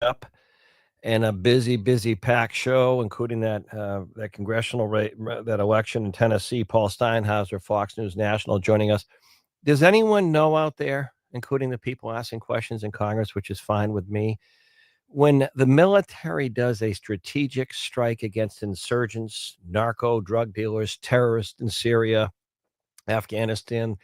up and a busy packed show, including that congressional that election in Tennessee. Paul Steinhauser, Fox News National, joining us. Does anyone know out there, including the people asking questions in Congress, which is fine with me, when the military does a strategic strike against insurgents, narco, drug dealers, terrorists in Syria, Afghanistan,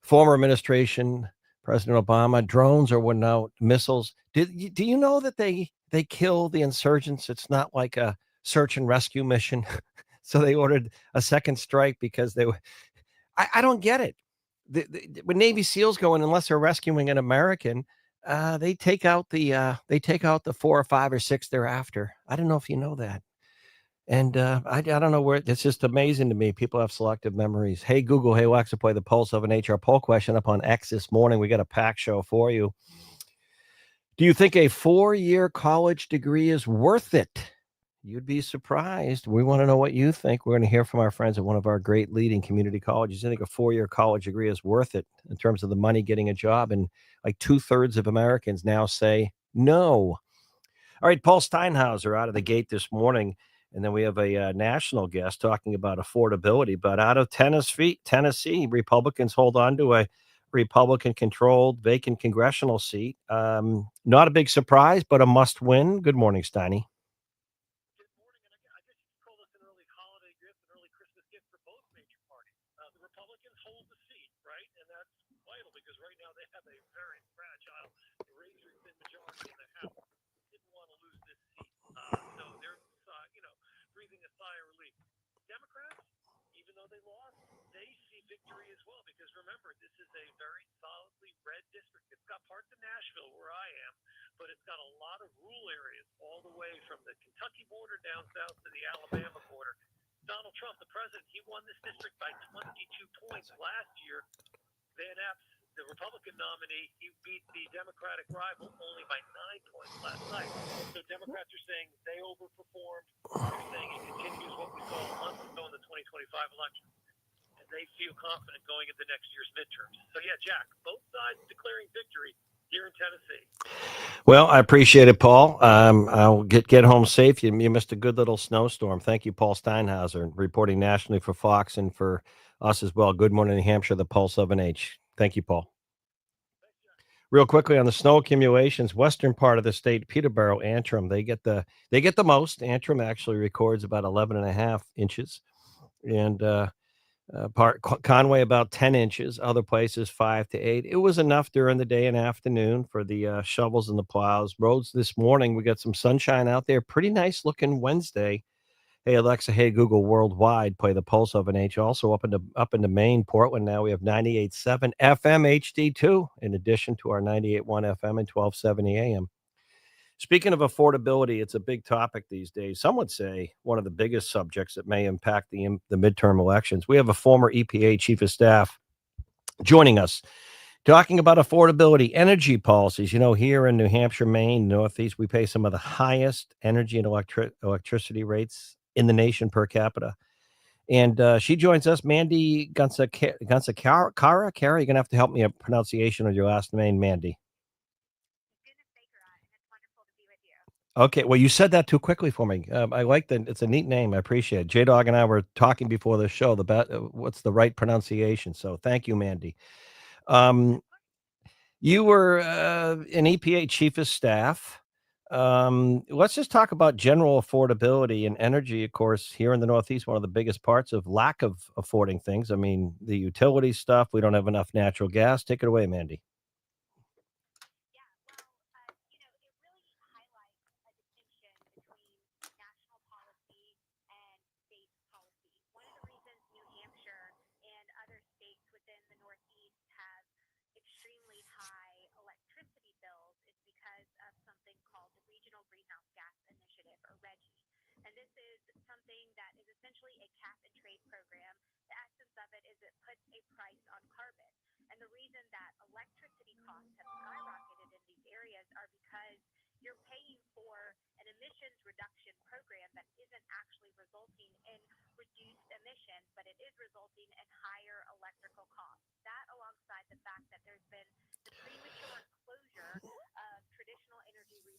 former administration, President Obama, drones or whatnot, missiles. Do you know that they kill the insurgents? It's not like a search and rescue mission. So they ordered a second strike because they were. I don't get it. When Navy SEALs go in, unless they're rescuing an American, they take out the four or five or six they're after. I don't know if you know that. And I don't know where it's just amazing to me. People have selective memories. Hey, Google, hey, Alexa, play the Pulse of an HR poll question up on X this morning. We got a pack show for you. Do you think a 4-year college degree is worth it? You'd be surprised. We want to know what you think. We're going to hear from our friends at one of our great leading community colleges. I think a 4-year college degree is worth it in terms of the money getting a job. And like 2/3 of Americans now say no. All right, Paul Steinhauser out of the gate this morning. And then we have a national guest talking about affordability. But out of Tennessee, Republicans hold on to a Republican-controlled vacant congressional seat. Not a big surprise, but a must-win. Good morning, Steiny. Good morning, and I guess you could call this an early holiday gift, an early Christmas gift for both major parties. The Republicans hold the seat, right? And that's vital because right now they have a very fragile, razor-thin majority in the House. Didn't want to lose this seat. So they're, breathing a sigh of relief. Democrats, even though they lost, they see victory as well because remember, this is a very solidly red district. It's got parts of Nashville where I am, but it's got a lot of rural areas all the way from the Kentucky border down south to the Alabama border. Donald Trump, the president, he won this district by 22 points last year. Van Epps, the Republican nominee, he beat the Democratic rival only by 9 points last night. So Democrats are saying they overperformed. They're saying it continues what we saw months ago in the 2025 election. And they feel confident going into next year's midterms. So yeah, Jack, both sides declaring victory here in Tennessee. Well, I appreciate it, Paul. I'll get home safe. You missed a good little snowstorm. Thank you, Paul Steinhauser, reporting nationally for Fox and for us as well. Good morning, New Hampshire, the Pulse of an H. Thank you, Paul. Real quickly on the snow accumulations, western part of the state, Peterborough, Antrim, they get the most. Antrim actually records about 11.5 inches, and Conway about 10 inches, other places 5 to 8. It was enough during the day and afternoon for the shovels and the plows. Roads this morning, we got some sunshine out there. Pretty nice looking Wednesday. Hey Alexa, hey Google, worldwide, play the Pulse of an H. Also up into Maine, Portland. Now we have 98.7 FM HD2, in addition to our 98.1 FM and 1270 AM. Speaking of affordability, it's a big topic these days. Some would say one of the biggest subjects that may impact the midterm elections. We have a former EPA chief of staff joining us, talking about affordability, energy policies. Here in New Hampshire, Maine, Northeast, we pay some of the highest energy and electricity rates in the nation per capita. And she joins us, Mandy Gunsacara. Kara, you're going to have to help me a pronunciation of your last name, Mandy. Okay, well, you said that too quickly for me. I like that. It's a neat name. I appreciate it. J-Dog and I were talking before the show about what's the right pronunciation. So thank you, Mandy. You were an EPA chief of staff. Let's just talk about general affordability and energy. Of course, here in the Northeast, one of the biggest parts of lack of affording things. I mean, the utility stuff. We don't have enough natural gas. Take it away, Mandy.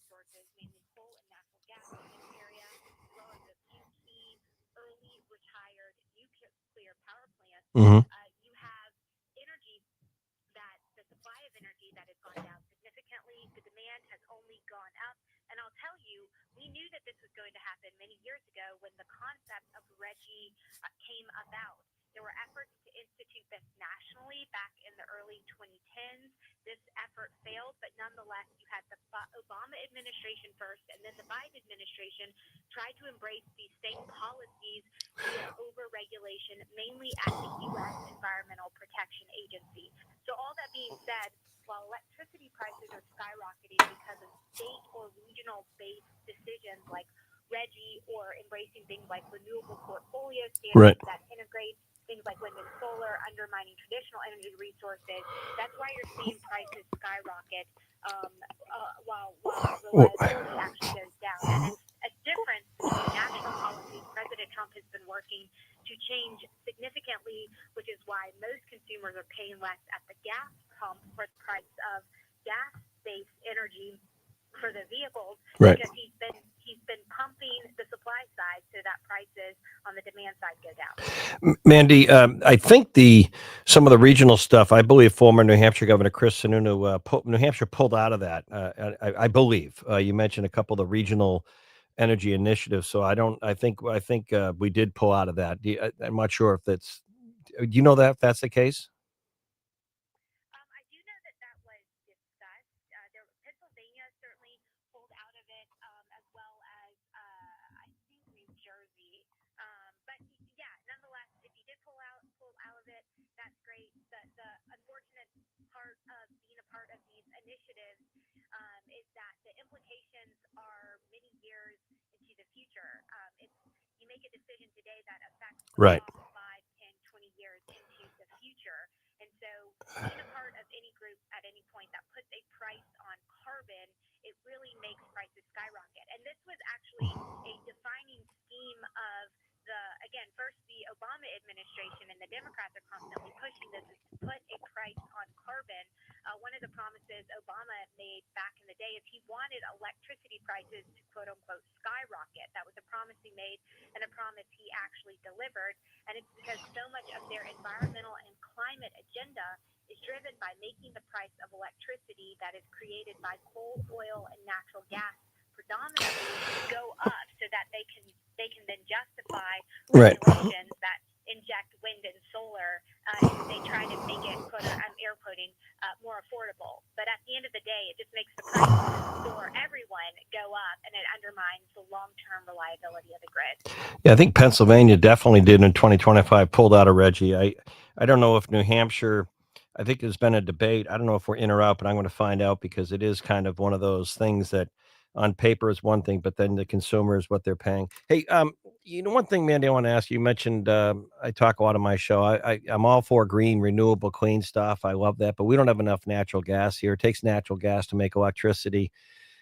resources, mainly coal and natural gas in this area, as well as a few key early retired nuclear power plants. Mm-hmm. You have energy that the supply of energy that has gone down significantly. The demand has only gone up. And I'll tell you, we knew that this was going to happen many years ago when the concept of RGGI came about. There were efforts to institute this nationally back in the early 2010s. This effort failed, but nonetheless, you had the Obama administration first, and then the Biden administration tried to embrace these same policies via overregulation, mainly at the U.S. Environmental Protection Agency. So all that being said, while electricity prices are skyrocketing because of state or regional-based decisions like RGGI or embracing things like renewable portfolio standards that integrate things like wind and solar, undermining traditional energy resources, that's why you're seeing prices skyrocket while reliability actually goes down. And it's a difference between national policies President Trump has been working to change significantly, which is why most consumers are paying less at the gas pump for the price of gas-based energy for the vehicles, because he's been pumping the supply side so that prices on the demand side go down. Mandy, I think some of the regional stuff, I believe former New Hampshire Governor Chris Sununu, New Hampshire pulled out of that. I believe you mentioned a couple of the regional energy initiatives. So I think we did pull out of that. I'm not sure if that's, do you know that if that's the case? I do know that was discussed. Pennsylvania certainly pulled out of it, as well as I think New Jersey. But yeah, nonetheless, if you did pull out of it, that's great. The unfortunate part of being a part of these initiatives is that the implications are many years into the future. You make a decision today that affects the 5, 10, 20 years into the future. And so being a part of any group at any point that puts a price on carbon, it really makes prices skyrocket. And this was actually a defining scheme of first the Obama administration, and the Democrats are constantly pushing this, is to put a price on carbon. One of the promises Obama made back in the day is he wanted electricity prices to quote unquote skyrocket. That was a promise he made and a promise he actually delivered. And it's because so much of their environmental and climate agenda is driven by making the price of electricity that is created by coal, oil, and natural gas predominantly go up, so that they can then justify regulations that inject wind and solar. They try to make it, I'm air quoting, more affordable. But at the end of the day, it just makes the price for everyone go up, and it undermines the long-term reliability of the grid. Yeah, I think Pennsylvania definitely did in 2025, pulled out of RGGI. I don't know if New Hampshire, I think there's been a debate. I don't know if we're in or out, but I'm going to find out, because it is kind of one of those things that on paper is one thing, but then the consumer is what they're paying. Hey, one thing, Mandy, I want to ask you. You mentioned I talk a lot on my show. I'm all for green, renewable, clean stuff. I love that, but we don't have enough natural gas here. It takes natural gas to make electricity.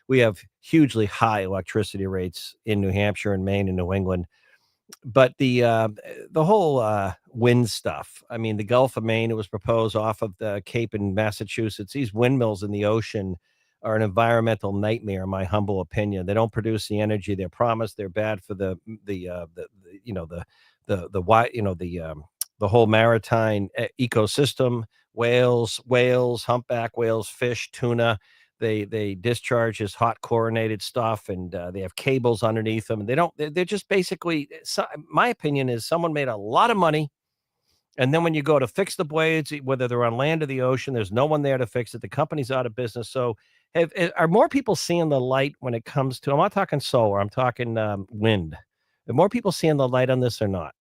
We have hugely high electricity rates in New Hampshire and Maine and New England. But the whole wind stuff, I mean, the Gulf of Maine, it was proposed off of the Cape in Massachusetts. These windmills in the ocean are an environmental nightmare, in my humble opinion. They don't produce the energy they're promised. They're bad for the whole maritime ecosystem. Whales, humpback whales, fish, tuna. They discharge this hot chlorinated stuff, and they have cables underneath them, and they're just basically, my opinion is, someone made a lot of money, and then when you go to fix the blades, whether they're on land or the ocean, there's no one there to fix it. The company's out of business. So are more people seeing the light when it comes to, I'm not talking solar, I'm talking wind. Are more people seeing the light on this or not?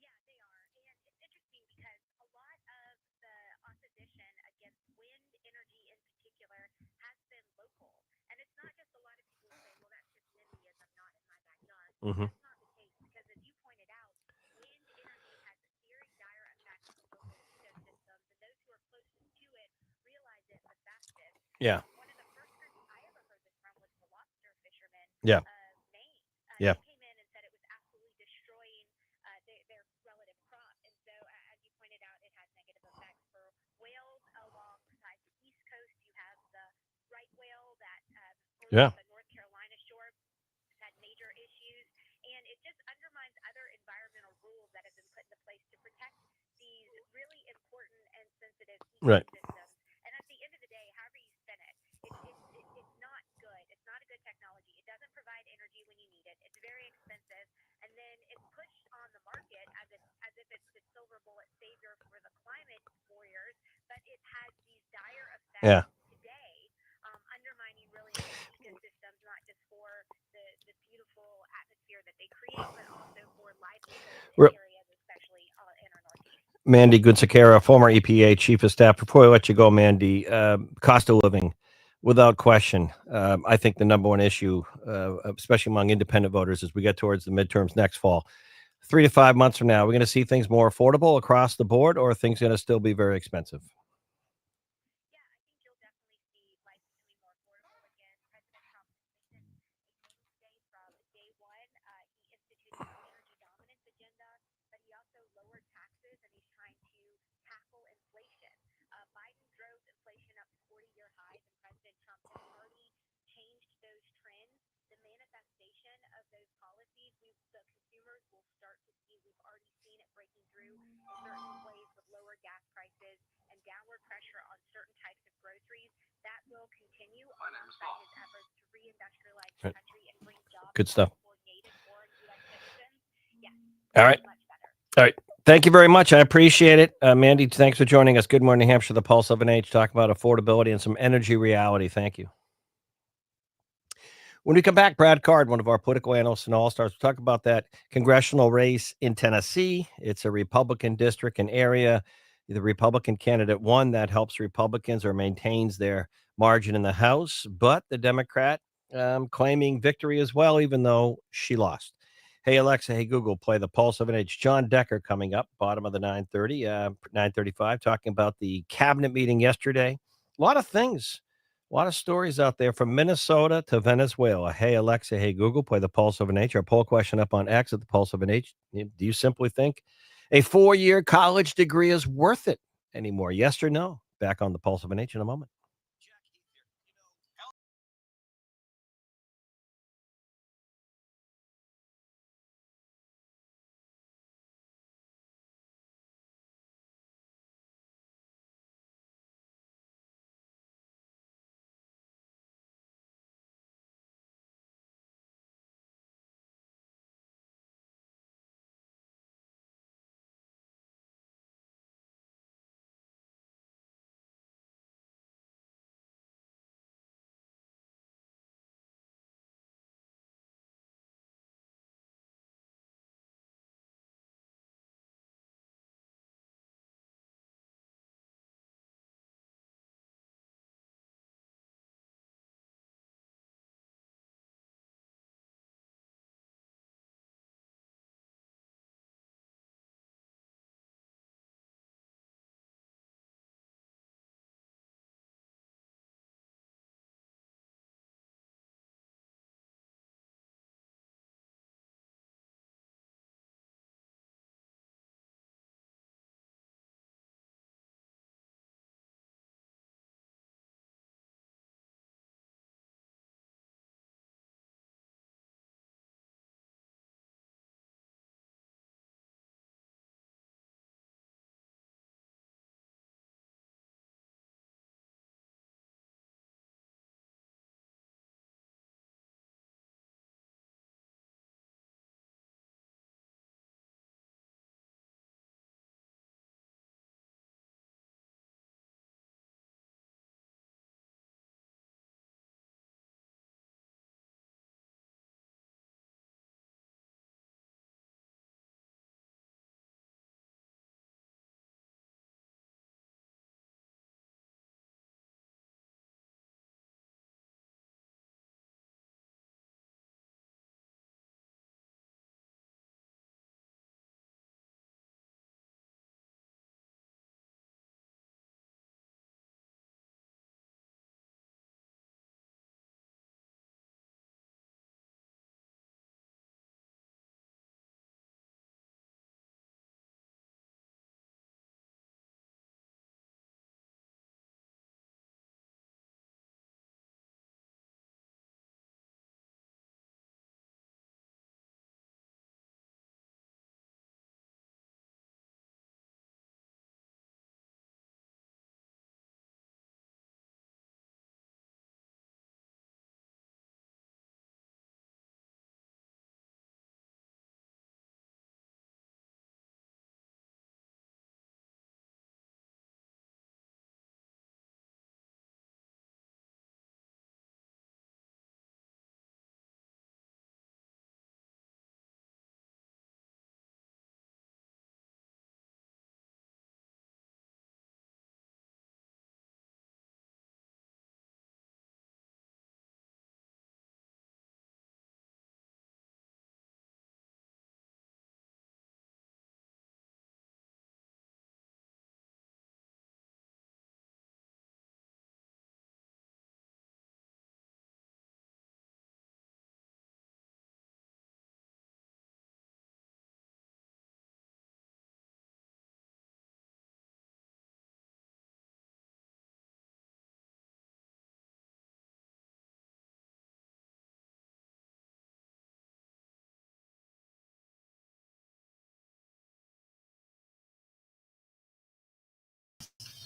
Yeah, they are. And it's interesting because a lot of the opposition against wind energy in particular has been local. And it's not just a lot of people say, well, that's just NIMBYism, not in my backyard. Mm-hmm. That's not the case, because as you pointed out, wind energy has very dire effects on local ecosystems. And those who are closest to it realize it the fastest. Yeah. One of the first groups I ever heard this from was the lobster fishermen Yeah. of Maine. Yeah. They came in and said it was absolutely destroying their relative crop. And so, as you pointed out, it had negative effects for whales alongside the East Coast. You have the right whale that Yeah. The North Carolina shore has had major issues, and it just undermines other environmental rules that have been put into place to protect these really important and sensitive Right. ecosystems. And at the end of the day, however you spin it, it's not good. It's not a good technology. It doesn't provide energy when you need it. It's very expensive, and then it's pushed on the market as if it's the silver bullet savior for the climate warriors, but it has these dire effects Yeah. today, undermining really important ecosystems, not just for the beautiful atmosphere that they create, but also for livelihoods Re- in areas, especially in our Northeast. Mandy Gunsakera, former EPA chief of staff. Before I let you go, Mandy, cost of living, without question, I think the number one issue, especially among independent voters, as we get towards the midterms next fall. 3 to 5 months from now, we're going to see things more affordable across the board, or are things going to still be very expensive? Yeah, I think you'll definitely see life becoming more affordable again. President Trump has made this a mainstay from day one. He instituted an energy dominance agenda, but he also lowered taxes and he's trying to tackle inflation. Biden drove inflation up to 40-year highs, and President Trump has already changed those trends. The manifestation of those policies, the consumers will start to see. We've already seen it breaking through in certain ways with lower gas prices and downward pressure on certain types of groceries. That will continue alongside his efforts to reindustrialize the Right. country and bring jobs Good back stuff. for native-born U.S. citizens. Yes, All right. much better. All right. Thank you very much. I appreciate it. Mandy, thanks for joining us. Good morning, New Hampshire, the Pulse of an Age, talking about affordability and some energy reality. Thank you. When we come back, Brad Card, one of our political analysts and all-stars, we'll talk about that congressional race in Tennessee. It's a Republican district and area. The Republican candidate won. That helps Republicans or maintains their margin in the House, but the Democrat claiming victory as well, even though she lost. Hey, Alexa, hey, Google, play the Pulse of an Age. John Decker coming up, bottom of the 9:30, 9:35, talking about the cabinet meeting yesterday. A lot of things. A lot of stories out there from Minnesota to Venezuela. Hey, Alexa, hey, Google, play the Pulse of an Age. Our poll question up on X at the Pulse of an Age. Do you simply think a 4-year college degree is worth it anymore? Yes or no? Back on the Pulse of an Age in a moment.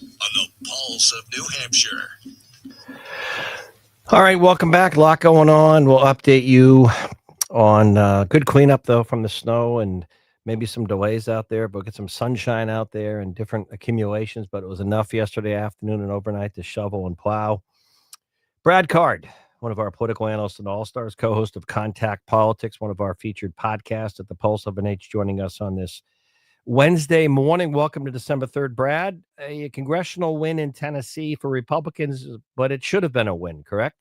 on the Pulse of New Hampshire. All right, welcome back. A lot going on. We'll update you on good cleanup, though, from the snow and maybe some delays out there, but get some sunshine out there and different accumulations. But it was enough yesterday afternoon and overnight to shovel and plow. Brad Card, one of our political analysts and all-stars, co-host of Contact Politics, one of our featured podcasts at the Pulse of NH, joining us on this Wednesday morning. Welcome to December 3rd, Brad. A congressional win in Tennessee for Republicans, but it should have been a win, correct?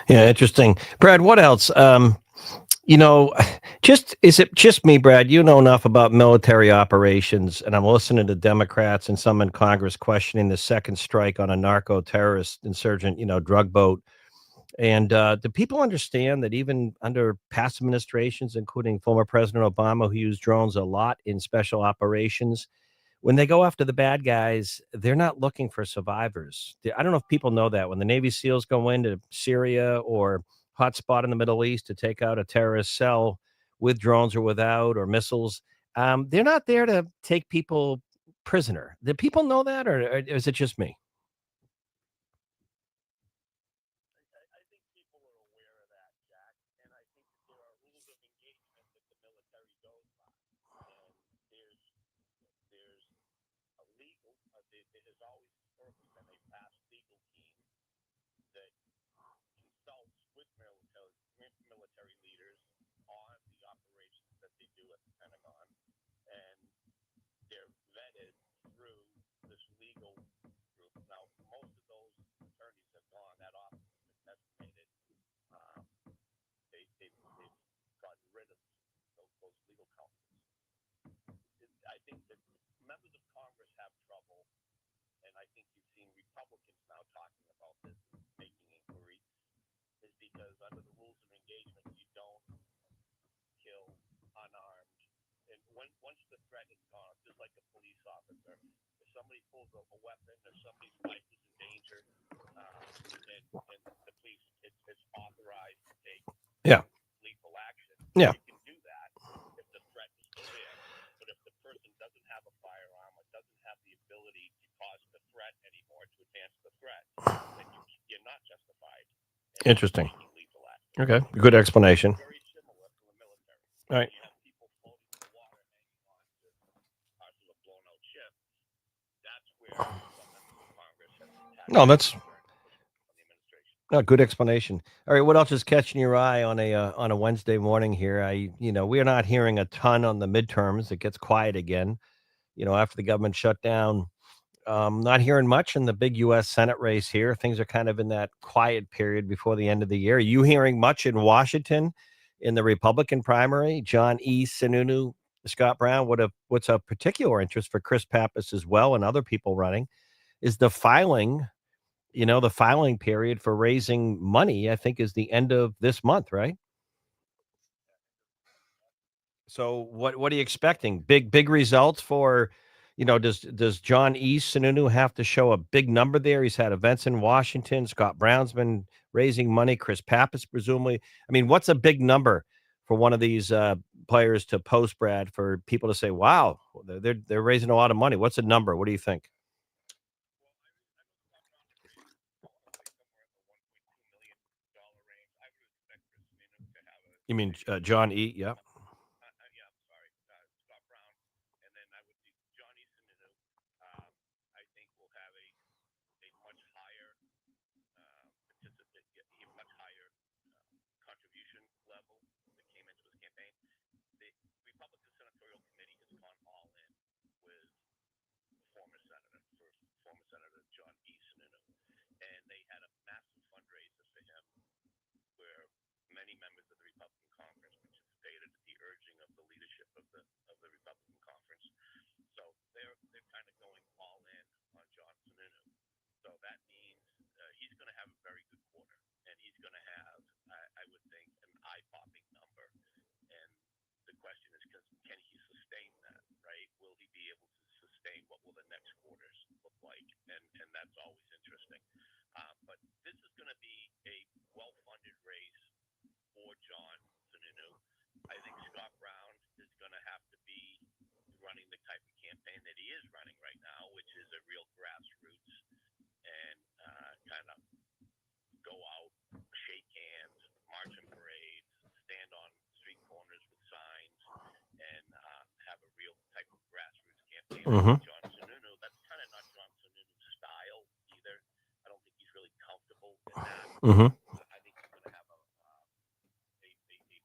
Yeah, interesting. Brad, what else? You know, is it just me, Brad? You know enough about military operations, and I'm listening to Democrats and some in Congress questioning the second strike on a narco terrorist insurgent, drug boat. And do people understand that even under past administrations, including former President Obama, who used drones a lot in special operations, when they go after the bad guys, they're not looking for survivors. I don't know if people know that when the Navy SEALs go into Syria or hotspot in the Middle East to take out a terrorist cell with drones or without or missiles, they're not there to take people prisoner. Do people know that, or is it just me? members of Congress have trouble, and I think you've seen Republicans now talking about this, making inquiries, is because under the rules of engagement, you don't kill unarmed. And once the threat is gone, just like a police officer, if somebody pulls a weapon, if somebody's life is in danger, and the police is authorized to take Yeah. lethal action, Yeah. you can do that if the threat is still there. But if the person doesn't have a firearm or doesn't have the ability to cause the threat anymore, to advance the threat, then you're not justified in Interesting. taking lethal action. Okay. Good explanation. Very similar to the military. All right. You have people floating in the water hanging on to parts of a blown out ship. That's where some members of Congress have had No, that's concern from the administration. a good explanation. All right, what else is catching your eye on a Wednesday morning here? We are not hearing a ton on the midterms. It gets quiet again. After the government shut down, not hearing much in the big U.S. Senate race here. Things are kind of in that quiet period before the end of the year. Are you hearing much in Washington in the Republican primary? John E. Sununu, Scott Brown. What's of particular interest for Chris Pappas as well and other people running is the filing. The filing period for raising money, I think, is the end of this month, right? So what are you expecting? Big results for, does John E. Sununu have to show a big number there? He's had events in Washington. Scott Brown's been raising money. Chris Pappas, presumably. I mean, what's a big number for one of these players to post, Brad, for people to say, wow, they're raising a lot of money? What's a number? What do you think? You mean John E? Yeah. Yeah, I'm sorry, Scott Brown, and then I would see Johnny Sununu. I think will have a much higher a much higher contribution level that came into his campaign. The Republican Senatorial Committee has gone all in with former Senator John E. Sununu, and they had a massive fundraiser for him where many members of the Republican Conference participated at the urging of the leadership of the Republican Conference. So they're kind of going all in on John Sununu. So that means he's going to have a very good quarter, and he's going to have, I would think, an eye-popping number. And the question is, can he sustain that? Right? Will he be able to sustain? What will the next quarters look like? And that's always interesting. But this is going to be a well-funded race for John Sununu. I think Scott Brown is going to have to be running the type of campaign that he is running right now, which is a real grassroots and kind of go out, shake hands, march in parades, stand on street corners with signs, and have a real type of grassroots campaign. Mm-hmm. John Sununu, that's kind of not John Sununu's style either. I don't think he's really comfortable in that. Mm-hmm. I think he's going to have a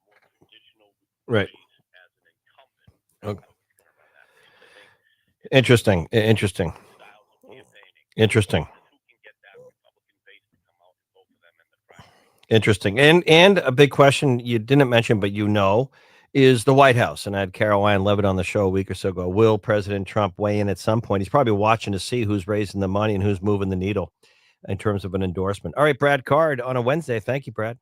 more traditional Right. race as an incumbent. Okay. How he's going to run that race. I think Interesting. styles of campaigning. Interesting. Who can get that Republican base to come out and vote for them in the primary? Interesting. And a big question you didn't mention, but is the White House. And I had Caroline Levitt on the show a week or so ago. Will President Trump weigh in at some point? He's probably watching to see who's raising the money and who's moving the needle in terms of an endorsement. All right, Brad Card on a Wednesday. Thank you, Brad.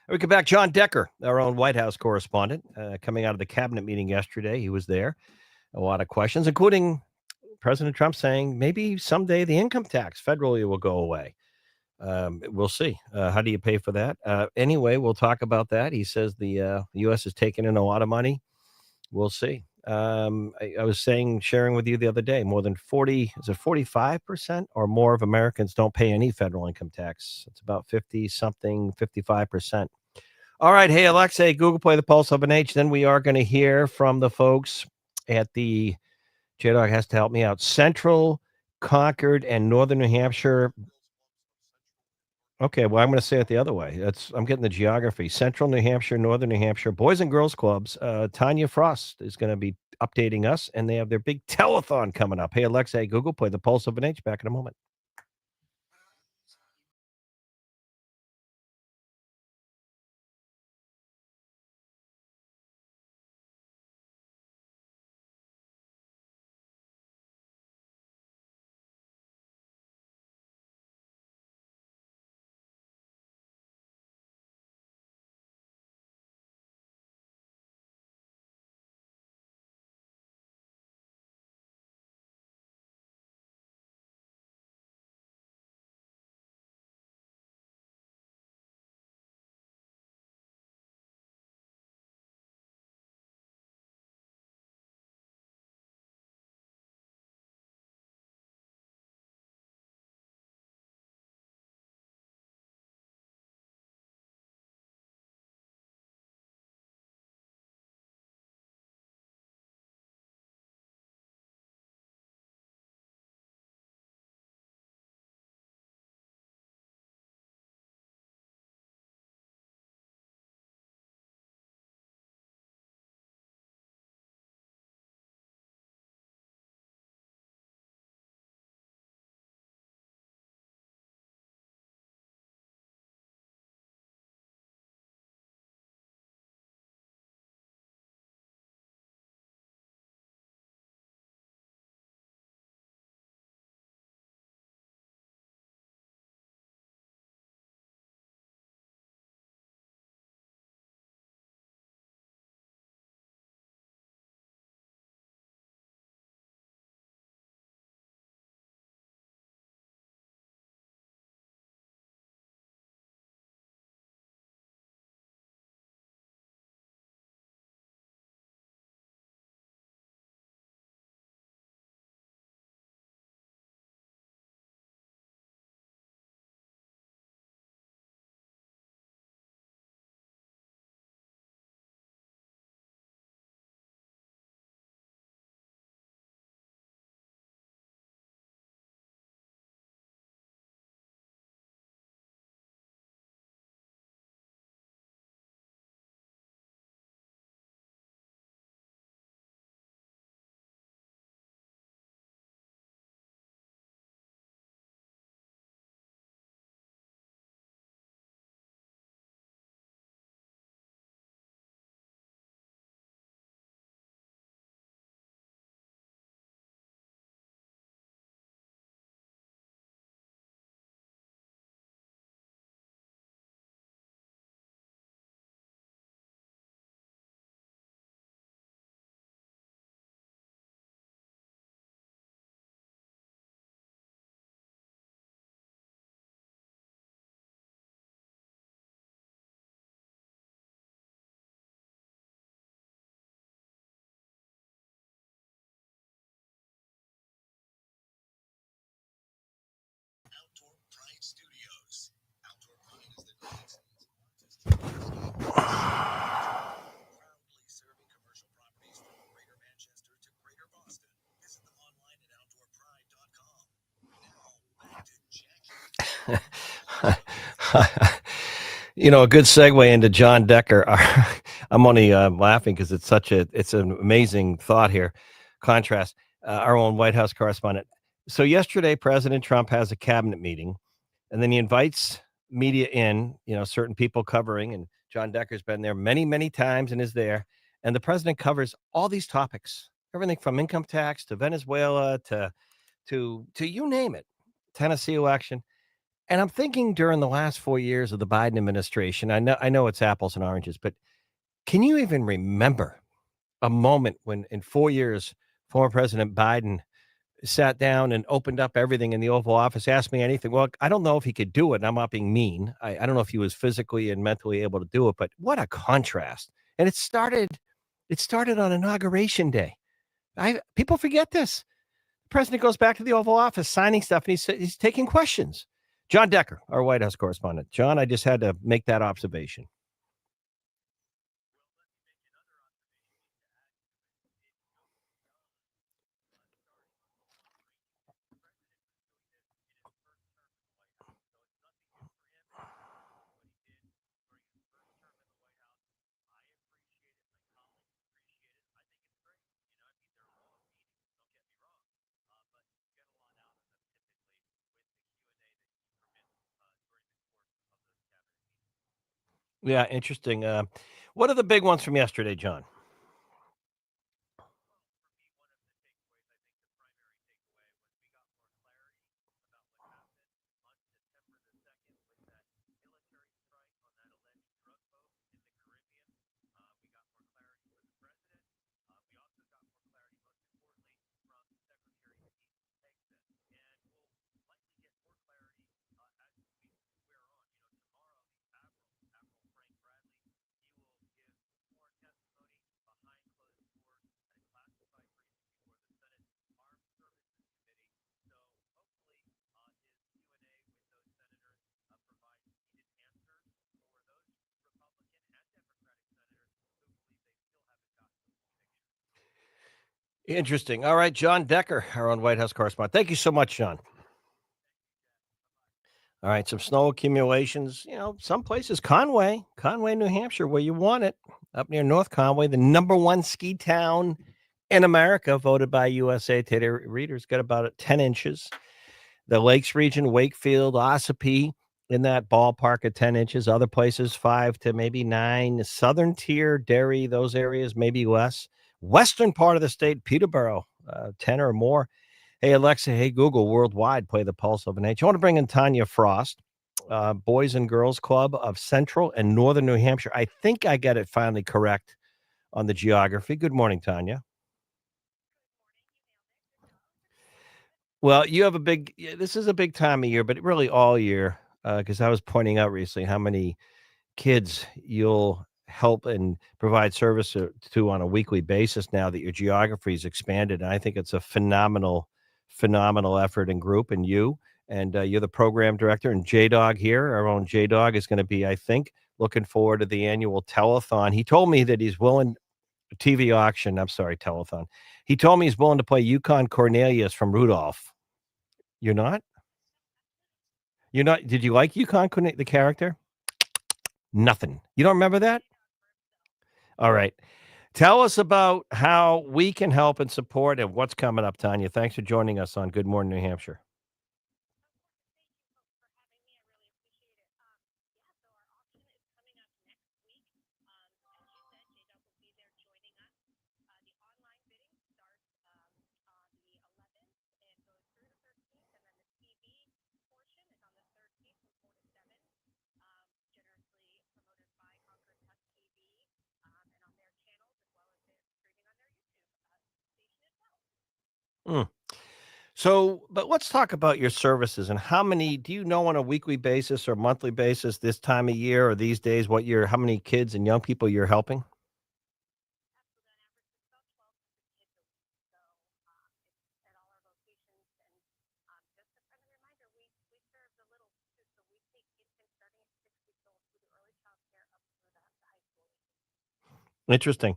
We come back. John Decker, our own White House correspondent, coming out of the cabinet meeting yesterday. He was there. A lot of questions, including President Trump saying maybe someday the income tax federally will go away. We'll see. How do you pay for that? Anyway, we'll talk about that. He says the U.S. is taking in a lot of money. We'll see. I was sharing with you the other day, more than 45% or more of Americans don't pay any federal income tax. It's about 50 something, 55%. All right. Hey, Alexa, Google Play the Pulse of an H. Then we are going to hear from the folks at the J-Dog has to help me out. Central, Concord, and Northern New Hampshire. Okay, well, I'm going to say it the other way. I'm getting the geography. Central New Hampshire, Northern New Hampshire, Boys and Girls Clubs. Tanya Frost is going to be updating us, and they have their big telethon coming up. Hey, Alexa, Google, play the Pulse of an H. Back in a moment. A good segue into John Decker. I'm only laughing because it's an amazing thought here. Contrast, our own White House correspondent. So yesterday, President Trump has a cabinet meeting, and then he invites media in, certain people covering, and John Decker's been there many, many times and is there. And the president covers all these topics, everything from income tax to Venezuela to you name it, Tennessee election. And I'm thinking during the last 4 years of the Biden administration, I know it's apples and oranges, but can you even remember a moment when in 4 years, former President Biden sat down and opened up everything in the Oval Office, asked me anything? Well, I don't know if he could do it, and I'm not being mean. I don't know if he was physically and mentally able to do it, but what a contrast. And it started on Inauguration Day. People forget this. The president goes back to the Oval Office signing stuff, and he's taking questions. John Decker, our White House correspondent. John, I just had to make that observation. Yeah, interesting. What are the big ones from yesterday, John? Interesting. All right, John Decker, our own White House correspondent. Thank you so much, John. All right, some snow accumulations. Some places, Conway, New Hampshire, where you want it, up near North Conway, the number one ski town in America, voted by USA Today readers, got about 10 inches. The Lakes region, Wakefield, Ossipee, in that ballpark of 10 inches. Other places, 5 to maybe 9. Southern tier, Derry, those areas, maybe less. Western part of the state, Peterborough, 10 or more. Hey, Alexa, hey, Google, worldwide, play the pulse of an age. I want to bring in Tanya Frost, Boys and Girls Club of Central and Northern New Hampshire. I think I got it finally correct on the geography. Good morning, Tanya. Well, you have this is a big time of year, but really all year, because I was pointing out recently how many kids you'll help and provide service to on a weekly basis now that your geography is expanded. And I think it's a phenomenal effort and group. And you're the program director. And J Dog here, our own J Dog, is going to be, I think, looking forward to the annual telethon. He told me that he's willing TV auction. I'm sorry, telethon. He told me he's willing to play Yukon Cornelius from Rudolph. You're not? You're not? Did you like Yukon Cornelius, the character? Nothing. You don't remember that? All right. Tell us about how we can help and support and what's coming up, Tanya. Thanks for joining us on Good Morning New Hampshire. Mm. So, but let's talk about your services and how many do you know on a weekly basis or monthly basis this time of year or these days how many kids and young people you're helping? Interesting.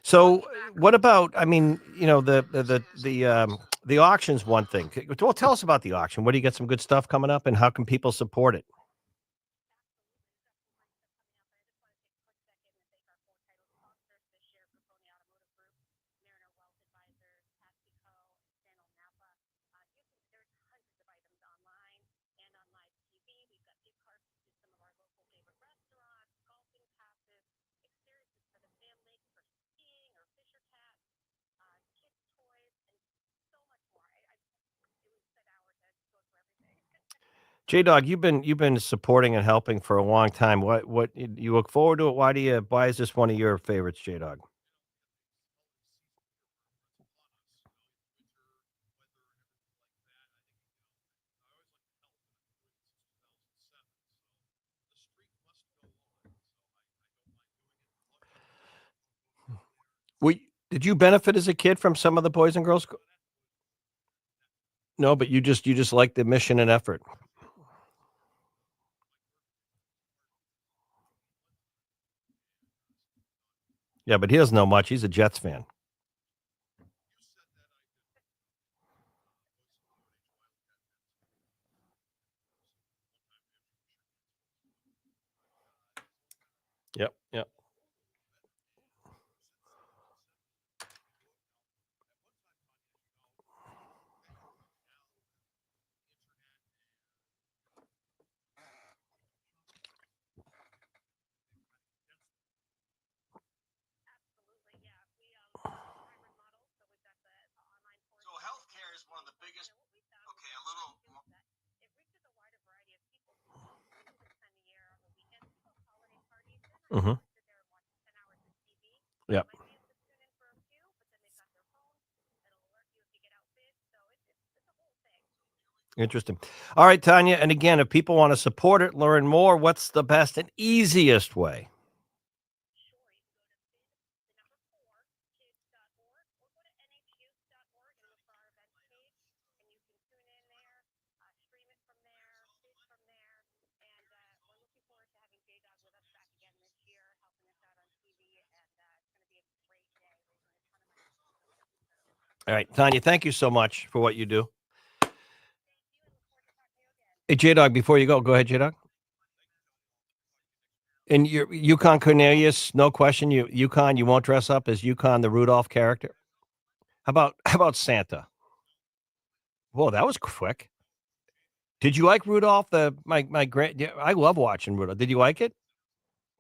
So, what about? I mean, the auction's one thing. Well, tell us about the auction. What do you get? Some good stuff coming up, and how can people support it? J Dog, you've been supporting and helping for a long time. What you look forward to it? Why is this one of your favorites, J Dog? We did you benefit as a kid from some of the Boys and Girls No, but you just like the mission and effort. Yeah, but he doesn't know much. He's a Jets fan. Yep, yep. So healthcare is one of the biggest. Okay, a little. Mhm. Yep. Interesting. All right, Tanya, and again, if people wanna support it, learn more, what's the best and easiest way? All right, Tanya, thank you so much for what you do. Hey, J-Dog, before you go ahead, J-Dog. And your Yukon Cornelius, no question, you won't dress up as Yukon the Rudolph character? How about Santa? Whoa, that was quick. Did you like Rudolph? My grand Yeah, I love watching Rudolph. Did you like it?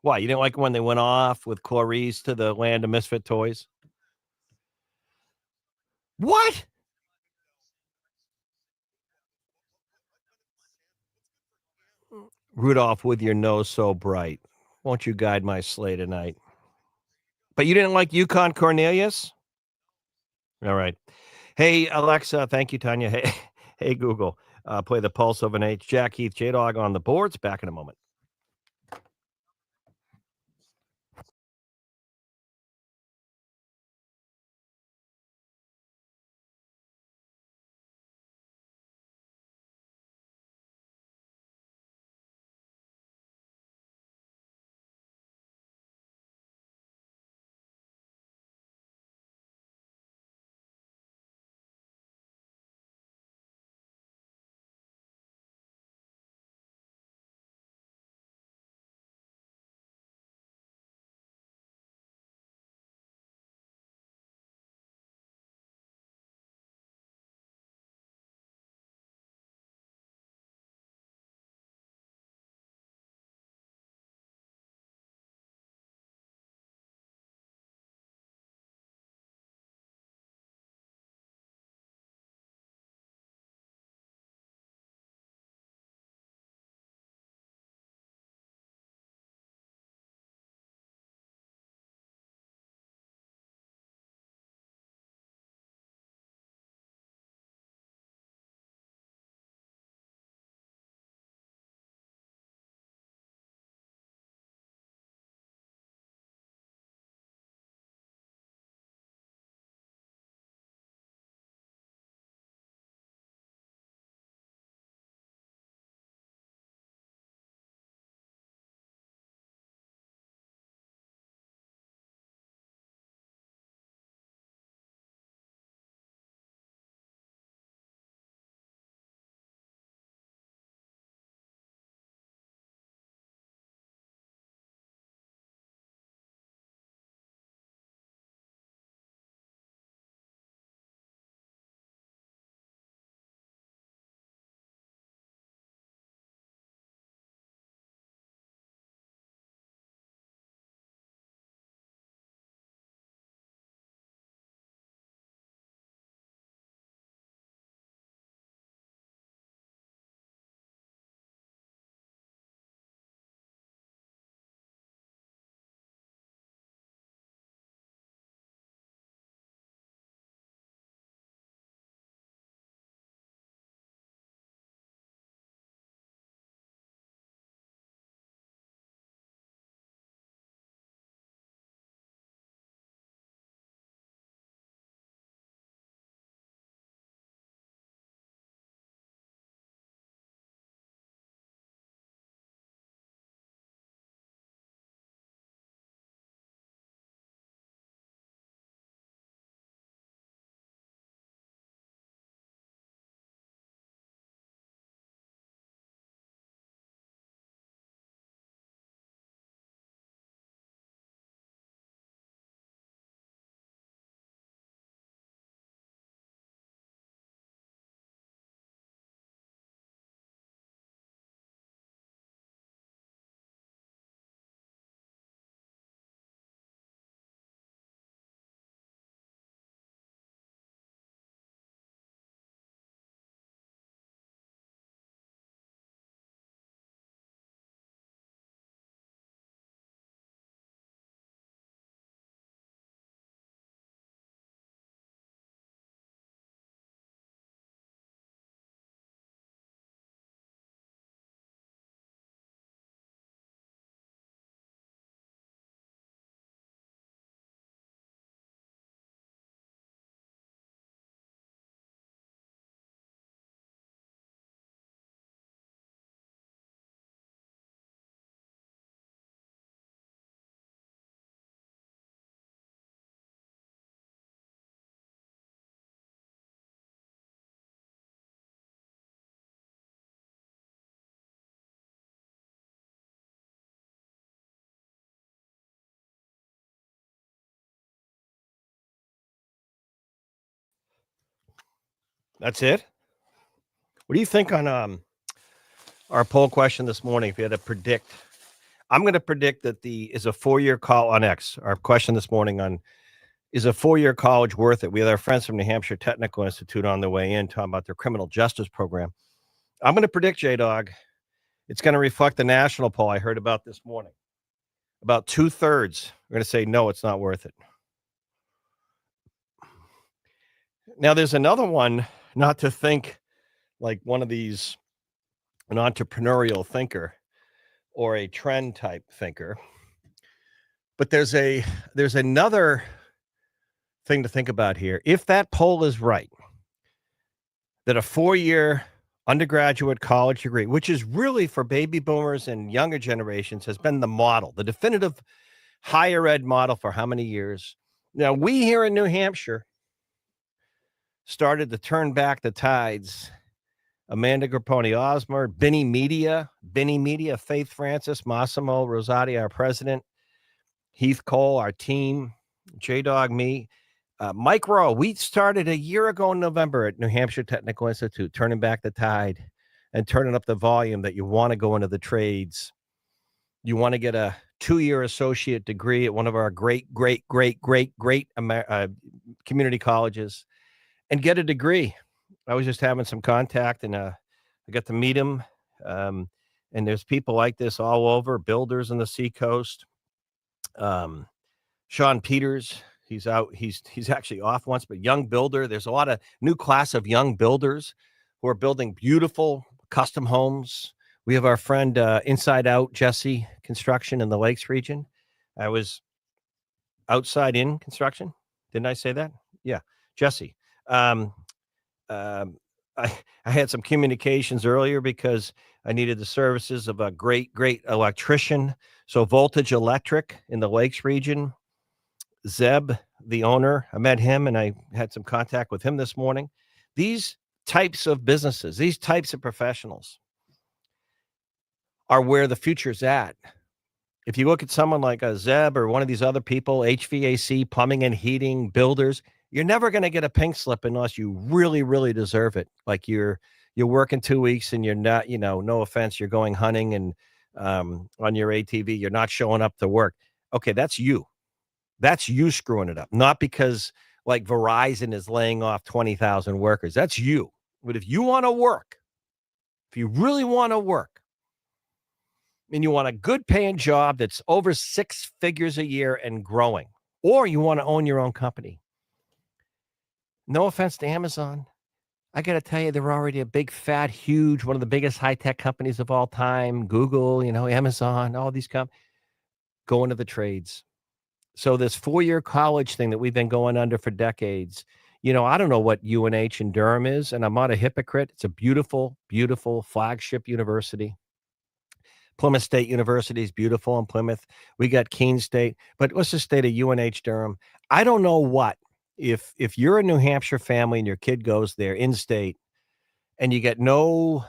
Why, you didn't like when they went off with Clarice to the land of misfit toys? What? Rudolph with your nose so bright. Won't you guide my sleigh tonight? But you didn't like Yukon Cornelius? All right. Hey, Alexa, thank you, Tanya. Hey, hey, Google, play the Pulse of an H. Jack Heath, J-Dog on the boards. Back in a moment. That's it. What do you think on our poll question this morning? If you had to predict, I'm going to predict that is a 4-year call on X. Our question this morning on is a 4-year college worth it? We had our friends from New Hampshire Technical Institute on the way in talking about their criminal justice program. I'm going to predict, J-Dog, it's going to reflect the national poll I heard about this morning. About 2/3 are going to say, no, it's not worth it. Now, there's another one, not to think like one of these, an entrepreneurial thinker or a trend type thinker. But there's another thing to think about here. If that poll is right, that a 4-year undergraduate college degree, which is really for baby boomers and younger generations, has been the model, the definitive higher ed model for how many years? Now, we here in New Hampshire started to turn back the tides. Amanda Grapponi Osmer, Benny Media, Faith Francis, Massimo Rosati, our president, Heath Cole, our team, J-Dog, me, Mike Rowe. We started a year ago in November at New Hampshire Technical Institute, turning back the tide and turning up the volume that you want to go into the trades. You want to get a 2-year associate degree at one of our great community colleges and get a degree. I was just having some contact and I got to meet him. And there's people like this all over, builders on the Seacoast. Sean Peters, he's out. He's actually off once, but young builder. There's a lot of new class of young builders who are building beautiful custom homes. We have our friend Inside Out Jesse Construction in the Lakes region. I was outside in construction. Didn't I say that? Yeah, Jesse. I had some communications earlier because I needed the services of a great electrician. So Voltage Electric in the Lakes region, Zeb, the owner, I met him and I had some contact with him this morning. These types of businesses, these types of professionals are where the future's at. If you look at someone like a Zeb or one of these other people, HVAC, plumbing and heating, builders, you're never going to get a pink slip unless you really, really deserve it. Like you're working 2 weeks and you're not, no offense, you're going hunting and on your ATV, you're not showing up to work. Okay, that's you. That's you screwing it up. Not because like Verizon is laying off 20,000 workers. That's you. But if you want to work, if you really want to work, and you want a good paying job that's over 6 figures a year and growing, or you want to own your own company. No offense to Amazon. I got to tell you, they're already a big, fat, huge, one of the biggest high-tech companies of all time. Google, Amazon, all these companies go into the trades. So this 4-year college thing that we've been going under for decades, I don't know what UNH in Durham is, and I'm not a hypocrite. It's a beautiful, beautiful flagship university. Plymouth State University is beautiful in Plymouth. We got Keene State, but let's just stay to UNH Durham. I don't know what, if you're a New Hampshire family and your kid goes there in state and you get no,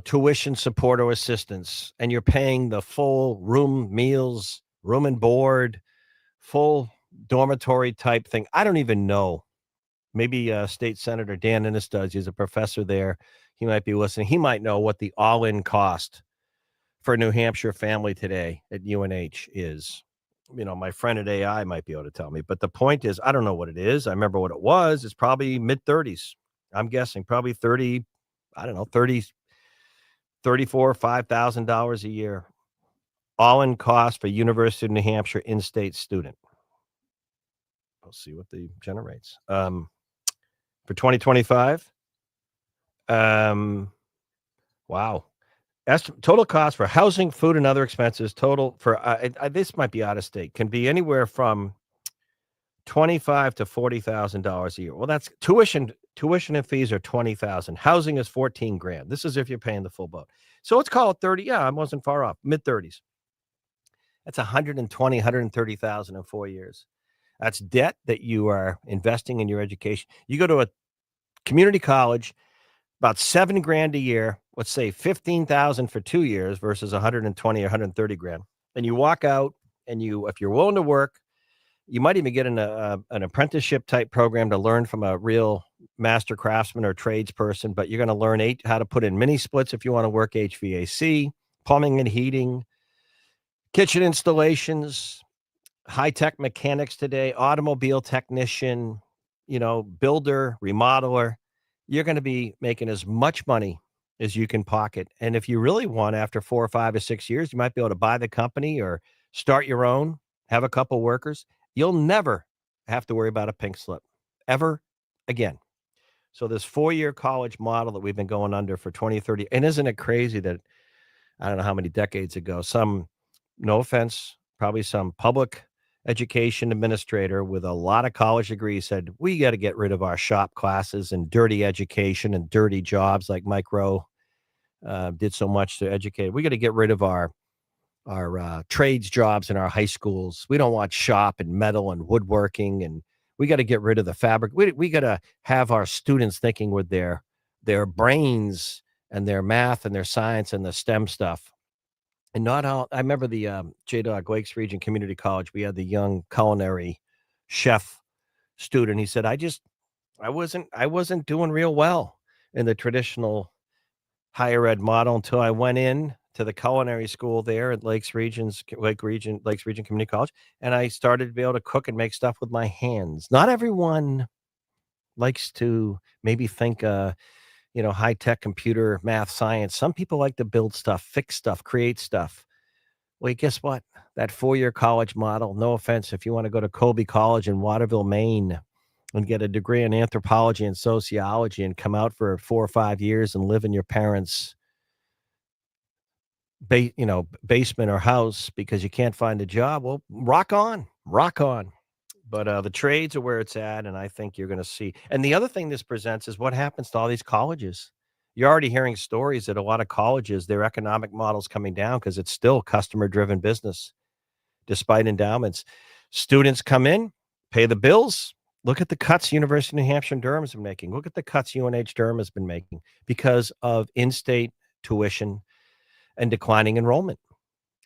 tuition support or assistance and you're paying the full room, meals, room and board, full dormitory type thing. I don't even know. Maybe State Senator Dan Innes does. He's a professor there. He might be listening. He might know what the all-in cost for a New Hampshire family today at UNH is. My friend at AI might be able to tell me, but the point is, I don't know what it is. I remember what it was. It's probably mid-30s. I'm guessing probably 30, I don't know, 30, 34, $5,000 a year. All in cost for University of New Hampshire in-state student. I'll see what the generates. For 2025. Wow. Total cost for housing, food, and other expenses total for this might be out of state, can be anywhere from $25,000 to $40,000 a year. Well, that's tuition and fees are $20,000. Housing is $14,000. This is if you're paying the full boat. So let's call it 30. Yeah, I wasn't far off. Mid-30s. That's $130,000 in 4 years. That's debt that you are investing in your education. You go to a community college, about $7,000 a year, let's say $15,000 for 2 years versus $120,000 or $130,000. And you walk out and if you're willing to work, you might even get in an apprenticeship type program to learn from a real master craftsman or tradesperson, but you're going to learn how to put in mini splits if you want to work HVAC, plumbing and heating, kitchen installations, high-tech mechanics today, automobile technician, builder, remodeler. You're going to be making as much money as you can pocket. And if you really want, after 4 or 5 or 6 years, you might be able to buy the company or start your own, have a couple workers. You'll never have to worry about a pink slip ever again. So this 4-year college model that we've been going under for 20, 30, and isn't it crazy that I don't know how many decades ago, no offense, probably some public education administrator with a lot of college degrees said, we got to get rid of our shop classes and dirty education and dirty jobs like Mike Rowe did so much to educate. We got to get rid of our trades jobs in our high schools. We don't want shop and metal and woodworking, and we got to get rid of the fabric. We got to have our students thinking with their brains and their math and their science and the STEM stuff. And not all. I remember the JDOG Lakes Region Community College. We had the young culinary chef student. He said, I wasn't doing real well in the traditional higher ed model until I went in to the culinary school there at Lakes Region Community College, and I started to be able to cook and make stuff with my hands. Not everyone likes to maybe think high-tech computer, math, science. Some people like to build stuff, fix stuff, create stuff. Well, guess what? That 4-year college model, no offense, if you want to go to Colby College in Waterville, Maine, and get a degree in anthropology and sociology and come out for 4 or 5 years and live in your parents' basement or house because you can't find a job, well, rock on. But the trades are where it's at, and I think you're going to see. And the other thing this presents is what happens to all these colleges. You're already hearing stories that a lot of colleges, their economic model's coming down because it's still customer-driven business, despite endowments. Students come in, pay the bills. Look at the cuts University of New Hampshire and Durham has been making. Look at the cuts UNH Durham has been making because of in-state tuition and declining enrollment.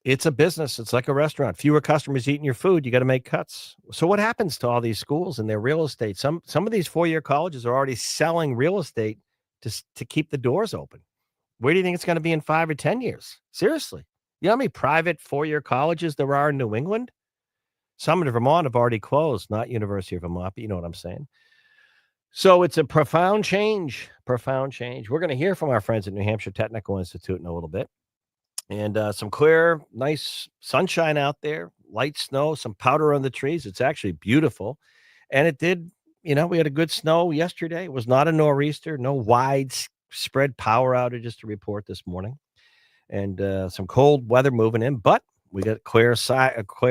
It's a business. It's like a restaurant. Fewer customers eating your food. You got to make cuts. So what happens to all these schools and their real estate? Some of these 4-year colleges are already selling real estate to keep the doors open. Where do you think it's going to be in 5 or 10 years? Seriously. You know how many private 4-year colleges there are in New England? Some in Vermont have already closed, not University of Vermont, but you know what I'm saying. So it's a profound change. We're going to hear from our friends at New Hampshire Technical Institute in a little bit. And some clear, nice sunshine out there, light snow, some powder on the trees. It's actually beautiful. And it did, we had a good snow yesterday. It was not a nor'easter, no widespread power outages to report this morning. And some cold weather moving in, but we got clear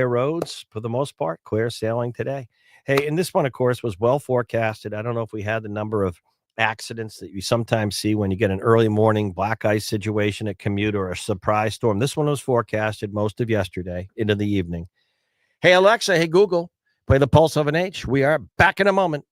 roads for the most part, clear sailing today. Hey, and this one, of course, was well forecasted. I don't know if we had the number of accidents that you sometimes see when you get an early morning black ice situation at commute or a surprise storm. This one was forecasted most of yesterday into the evening. Hey, Alexa, hey, Google, play the Pulse of an H. We are back in a moment.